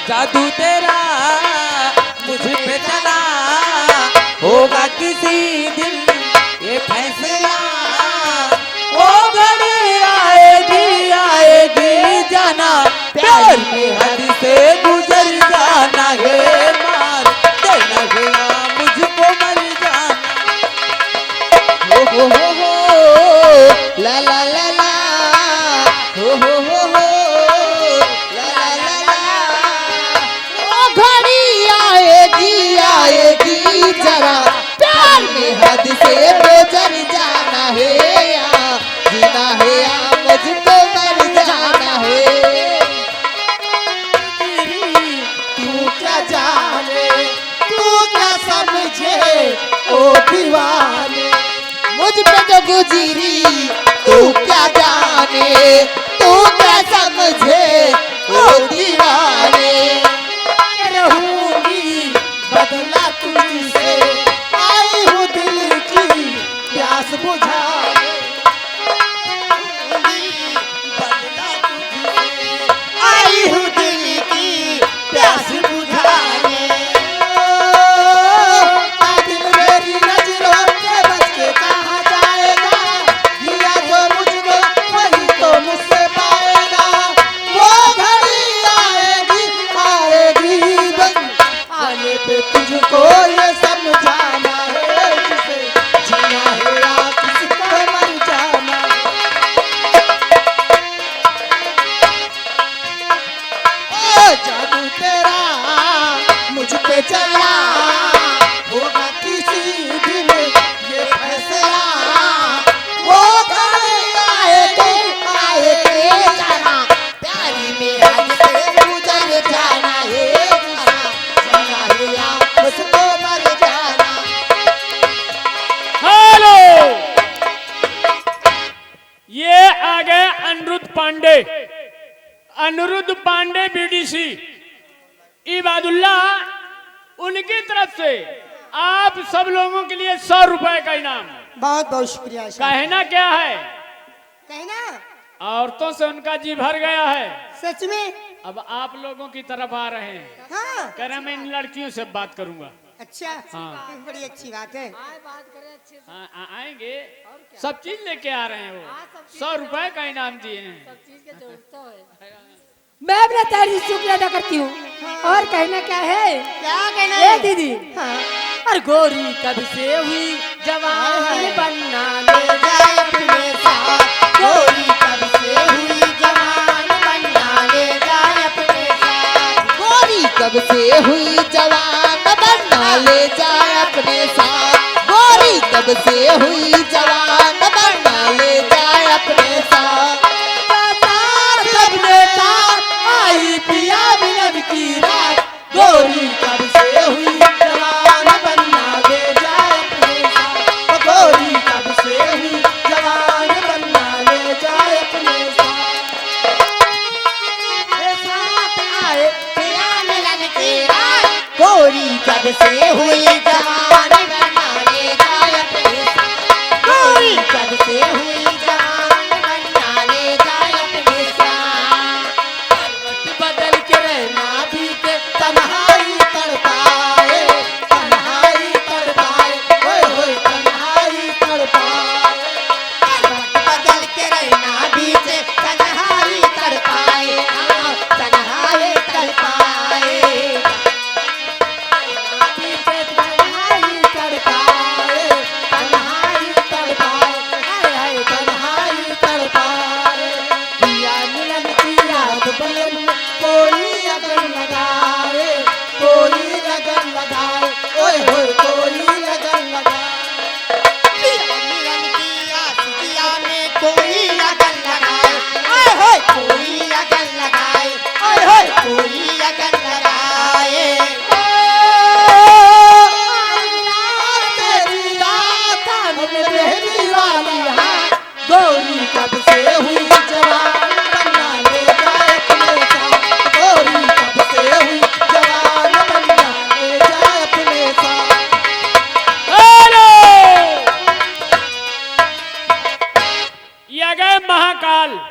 जादू तेरा मुझ पे चला, होगा किसी दिन ये फैसला। वो घड़ी आएगी आएगी जाना, प्यार में हद से गुजर जाना है, मार देना गया मुझको मर जाना। हो ला ला ला ला, हो ला ला ला ला। वो घड़ी आएगी आएगी जरा, प्यार में हद से गुजर जाना है, या जीना है या मुझको मर जाना है। तू क्या जाने तू क्या समझे ओ दीवाने, मुझ पे जो गुजरी तू क्या जाने तू क्या समझे ओ दीवाने। रहूंगी बदला तुझसे, आई हूँ दिल की प्यास बुझाने, बदला तुझसे, आई हूँ दिल की प्यास बुझाने। दिल मेरी नजरों से बच के कहाँ जाएगा, दिया जो मुझको वही तो मुझसे पाएगा। वो घड़ी आएगी आएगी बन, आने पे तुझको ये समझाना है, जिसे जीना है या किसको मर जाना। ओ जादू तेरा मुझ पे चला, होगा किसी दिन ये फैसला। वो घड़ी आएगी आएगी जाना, प्यारी में हद से गुजर जाना है, जीना है या मुझको मर जाना। हेलो, ये आ गए अनिरुद्ध पांडे, अनिरुद्ध पांडे बीडीसी इबादुल्ला। उनकी तरफ से आप सब लोगों के लिए 100 रुपए का इनाम। बहुत बहुत शुक्रिया। कहना क्या है, कहना औरतों से उनका जी भर गया है। सच में। अब आप लोगों की तरफ आ रहे हैं। हाँ। कह रहे मैं इन लड़कियों से बात करूंगा। अच्छा। हाँ। बड़ी अच्छी बात है। हाँ, आएंगे, सब चीज लेके आ रहे हैं वो। 100 रुपए का इनाम दिए हैं। मैं अपना तारीफ शुक्रिया अदा करती हूँ। और कहना क्या है? क्या कहना ये है दीदी? हाँ। और गोरी कब से हुई जवान बनना ले जाए अपने साथ, गोरी कब से हुई जवान बनना ले जाए अपने साथ। गोरी कब से हुई जवान बनना ले जाए अपने साथ, गोरी कब से हुई जवान बनना ले जाए अपने साथ। सबने साथ आई पिया मिलन की रात, गोरी कब से हुई जवान बनना ले जाए अपने साथ, गोरी कब से हुई जवान बनना ले जाए अपने साथ आए पिया मिलन की रात, गोरी कब से हुई जवान बनना ले जाए अपने साथ, गोरी कब से हुई जवान बनना ले जाए अपने साथ। बदल के रहना बीते तन्हा